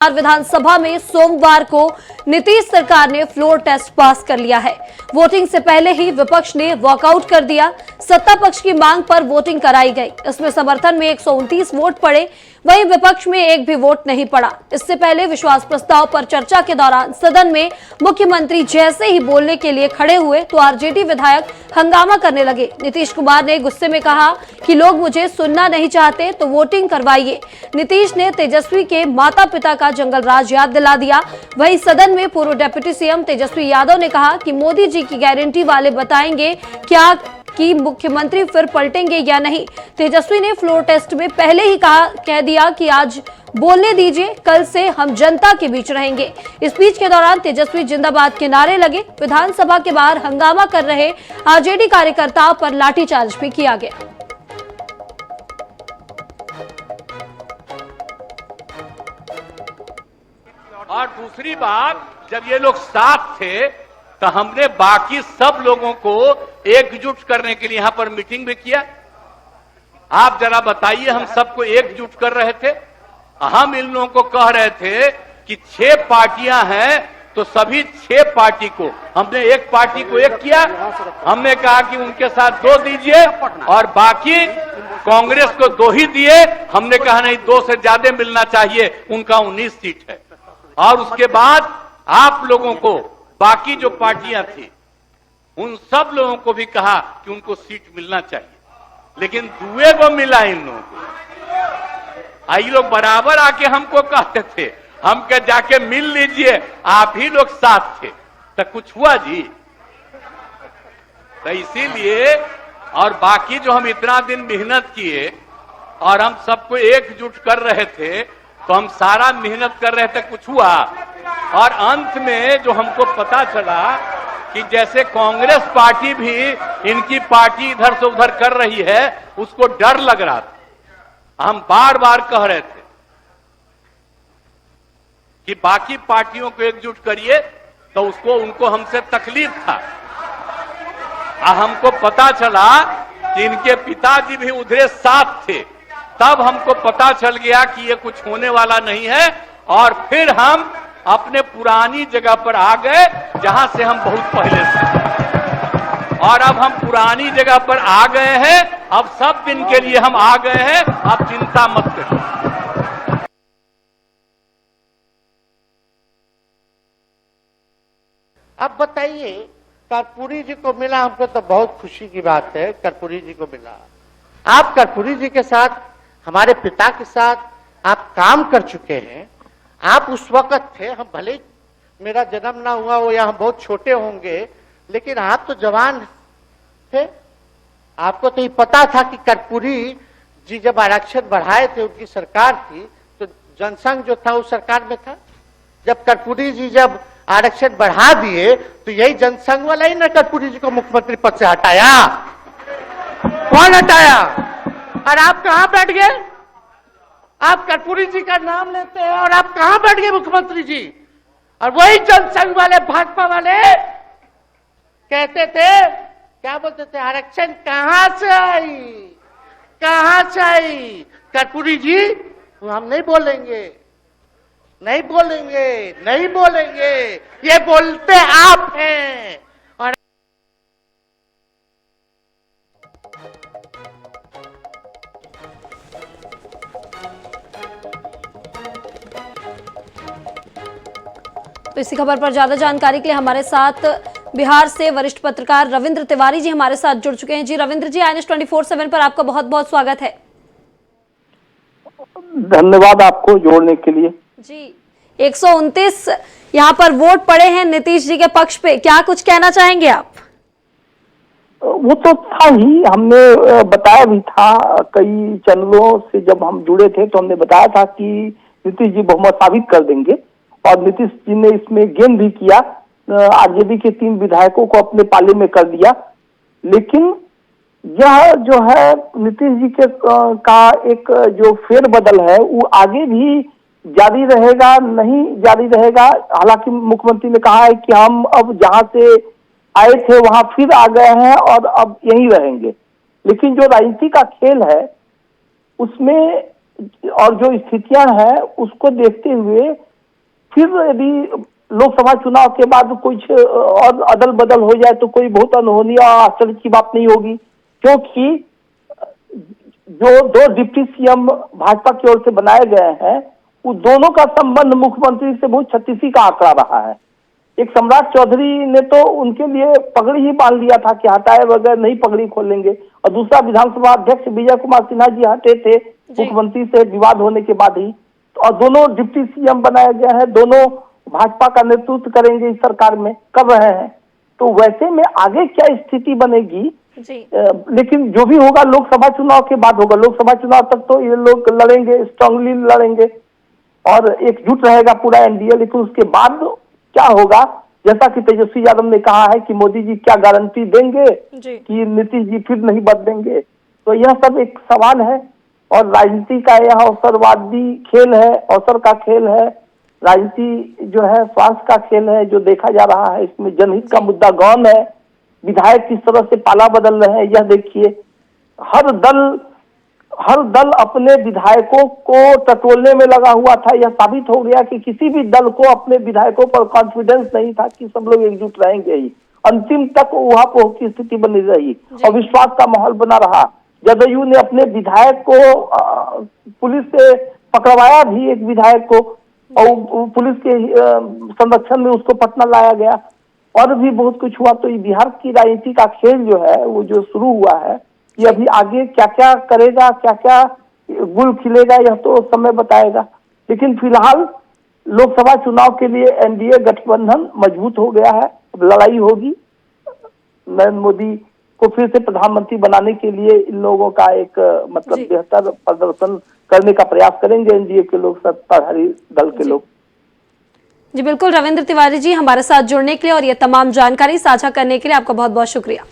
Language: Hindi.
विधानसभा में सोमवार को नीतीश सरकार ने फ्लोर टेस्ट पास कर लिया है। वोटिंग से पहले ही विपक्ष ने वॉकआउट कर दिया। सत्ता पक्ष की मांग पर वोटिंग कराई गई। इसमें समर्थन में 129 वोट पड़े, वहीं विपक्ष में एक भी वोट नहीं पड़ा। इससे पहले विश्वास प्रस्ताव पर चर्चा के दौरान सदन में मुख्यमंत्री जैसे ही बोलने के लिए खड़े हुए तो आरजेडी विधायक हंगामा करने लगे। नीतीश कुमार ने गुस्से में कहा कि लोग मुझे सुनना नहीं चाहते तो वोटिंग करवाइए। नीतीश ने तेजस्वी के माता पिता का जंगल राज याद दिला दिया। वहीं सदन में पूर्व डिप्टी सीएम तेजस्वी यादव ने कहा कि मोदी जी की गारंटी वाले बताएंगे क्या कि मुख्यमंत्री फिर पलटेंगे या नहीं। तेजस्वी ने फ्लोर टेस्ट में पहले ही कह दिया कि आज बोलने दीजिए, कल से हम जनता के बीच रहेंगे। स्पीच के दौरान तेजस्वी जिंदाबाद के नारे लगे। विधानसभा के बाहर हंगामा कर रहे आरजेडी कार्यकर्ताओं पर लाठीचार्ज भी किया गया। और दूसरी बात, जब ये लोग साथ थे तो हमने बाकी सब लोगों को एकजुट करने के लिए यहां पर मीटिंग भी किया। आप जरा बताइए, हम सबको एकजुट कर रहे थे। हम इन लोगों को कह रहे थे कि 6 पार्टियां हैं तो सभी 6 पार्टी को, हमने एक पार्टी को एक किया। हमने कहा कि उनके साथ 2 दीजिए और बाकी कांग्रेस को 2 ही दिए। हमने कहा नहीं, 2 से ज्यादा मिलना चाहिए, उनका 19 सीट है। और उसके बाद आप लोगों को, बाकी जो पार्टियां थी उन सब लोगों को भी कहा कि उनको सीट मिलना चाहिए, लेकिन दुए को मिला इन लोगों को। आई लोग बराबर आके हमको कहते थे, हम क्या जाके मिल लीजिए, आप ही लोग साथ थे, तो कुछ हुआ जी? तो इसीलिए, और बाकी जो हम इतना दिन मेहनत किए और हम सबको एकजुट कर रहे थे, तो हम सारा मेहनत कर रहे थे, कुछ हुआ? और अंत में जो हमको पता चला कि जैसे कांग्रेस पार्टी भी इनकी पार्टी इधर से उधर कर रही है, उसको डर लग रहा था। हम बार बार कह रहे थे कि बाकी पार्टियों को एकजुट करिए, तो उसको उनको हमसे तकलीफ था। हमको पता चला कि इनके पिताजी भी उधरे साथ थे, तब हमको पता चल गया कि ये कुछ होने वाला नहीं है। और फिर हम अपने पुरानी जगह पर आ गए, जहां से हम बहुत पहले से। और अब हम पुरानी जगह पर आ गए हैं, अब सब दिन के लिए हम आ गए हैं, आप चिंता मत करिए। अब बताइए, कर्पूरी जी को मिला, हमको तो बहुत खुशी की बात है, कर्पूरी जी को मिला। आप कर्पूरी जी के साथ, हमारे पिता के साथ आप काम कर चुके हैं। आप उस वक्त थे, हम भले मेरा जन्म ना हुआ हो या हम बहुत छोटे होंगे, लेकिन आप तो जवान थे। आपको तो ये पता था कि कर्पूरी जी जब आरक्षण बढ़ाए थे, उनकी सरकार थी, तो जनसंघ जो था उस सरकार में था। जब कर्पूरी जी जब आरक्षण बढ़ा दिए तो यही जनसंघ वाला ही ना कर्पूरी जी को मुख्यमंत्री पद से हटाया। कौन हटाया? और आप कहां बैठ गए? आप कर्पूरी जी का नाम लेते हैं और आप कहां बैठ गए मुख्यमंत्री जी? और वही जनसंघ वाले, भाजपा वाले कहते थे, क्या बोलते थे, आरक्षण कहां से आई, कहां से आई? कर्पूरी जी, हम नहीं बोलेंगे, नहीं बोलेंगे, नहीं बोलेंगे, ये बोलते आप हैं। और तो इसी खबर पर ज्यादा जानकारी के लिए हमारे साथ बिहार से वरिष्ठ पत्रकार रविंद्र तिवारी जी हमारे साथ जुड़ चुके हैं। जी रविंद्र जी, INS 24/7 पर आपका बहुत बहुत स्वागत है। धन्यवाद आपको जोड़ने के लिए। जी, 129 यहाँ पर वोट पड़े हैं नीतीश जी के पक्ष पे, क्या कुछ कहना चाहेंगे आप? वो तो था ही, हमने बताया भी था, कई चैनलों से जब हम जुड़े थे तो हमने बताया था कि नीतीश जी बहुमत साबित कर देंगे। और नीतीश जी ने इसमें गेम भी किया, आरजेडी के 3 विधायकों को अपने पाले में कर दिया। लेकिन यह जो है नीतीश जी के का एक जो फेरबदल है, वो आगे भी जारी रहेगा, नहीं जारी रहेगा। हालांकि मुख्यमंत्री ने कहा है कि हम अब जहां से आए थे वहां फिर आ गए हैं और अब यहीं रहेंगे। लेकिन जो राजनीति का खेल है उसमें और जो स्थितियां हैं उसको देखते हुए फिर यदि लोकसभा चुनाव के बाद कुछ और अदल बदल हो जाए तो कोई बहुत अनहोनी और आश्चर्य की बात नहीं होगी, क्योंकि जो दो डिप्टी सीएम भाजपा की ओर से बनाए गए हैं, वो दोनों का संबंध मुख्यमंत्री से बहुत छत्तीसी का आंकड़ा रहा है। एक सम्राट चौधरी ने तो उनके लिए पगड़ी ही बांध लिया था कि हटाए बगैर नहीं पगड़ी खोलेंगे, और दूसरा विधानसभा अध्यक्ष विजय कुमार सिन्हा जी हटे थे मुख्यमंत्री से विवाद होने के बाद ही, और दोनों डिप्टी सीएम बनाए गए हैं, दोनों भाजपा का नेतृत्व करेंगे इस सरकार में, कर रहे हैं। तो वैसे में आगे क्या स्थिति बनेगी जी। लेकिन जो भी होगा लोकसभा चुनाव के बाद होगा। लोकसभा चुनाव तक तो ये लोग लड़ेंगे, स्ट्रांगली लड़ेंगे और एकजुट रहेगा पूरा एनडीए, लेकिन उसके बाद क्या होगा, जैसा कि तेजस्वी यादव ने कहा है कि मोदी जी क्या गारंटी देंगे कि नीतीश जी फिर नहीं बदलेंगे, तो यह सब एक सवाल है। और राजनीति का यह अवसरवादी खेल है, अवसर का खेल है, राजनीति जो है स्वार्थ का खेल है जो देखा जा रहा है। इसमें जनहित का मुद्दा गौन है, विधायक किस तरह से पाला बदल रहे हैं यह देखिए। हर दल अपने विधायकों को टटोलने में लगा हुआ था। यह साबित हो गया कि किसी भी दल को अपने विधायकों पर कॉन्फिडेंस नहीं था कि सब लोग एकजुट रहेंगे ही। अंतिम तक उहापोह की स्थिति बनी रही और विश्वास का माहौल बना रहा। जदयू ने अपने विधायक को पुलिस से पकड़वाया भी, एक विधायक को, और पुलिस के संरक्षण में उसको पटना लाया गया, और भी बहुत कुछ हुआ। तो बिहार की राजनीति का खेल जो है वो जो शुरू हुआ है, ये अभी आगे क्या क्या करेगा, क्या क्या गुल खिलेगा, यह तो समय बताएगा। लेकिन फिलहाल लोकसभा चुनाव के लिए एनडीए गठबंधन मजबूत हो गया है। अब लड़ाई होगी, नरेंद्र मोदी को फिर से प्रधानमंत्री बनाने के लिए इन लोगों का एक मतलब बेहतर प्रदर्शन करने का प्रयास करेंगे एनडीए के लोग, सत्ताधारी दल के लोग। जी बिल्कुल, रविंद्र तिवारी जी हमारे साथ जुड़ने के लिए और ये तमाम जानकारी साझा करने के लिए आपका बहुत बहुत शुक्रिया।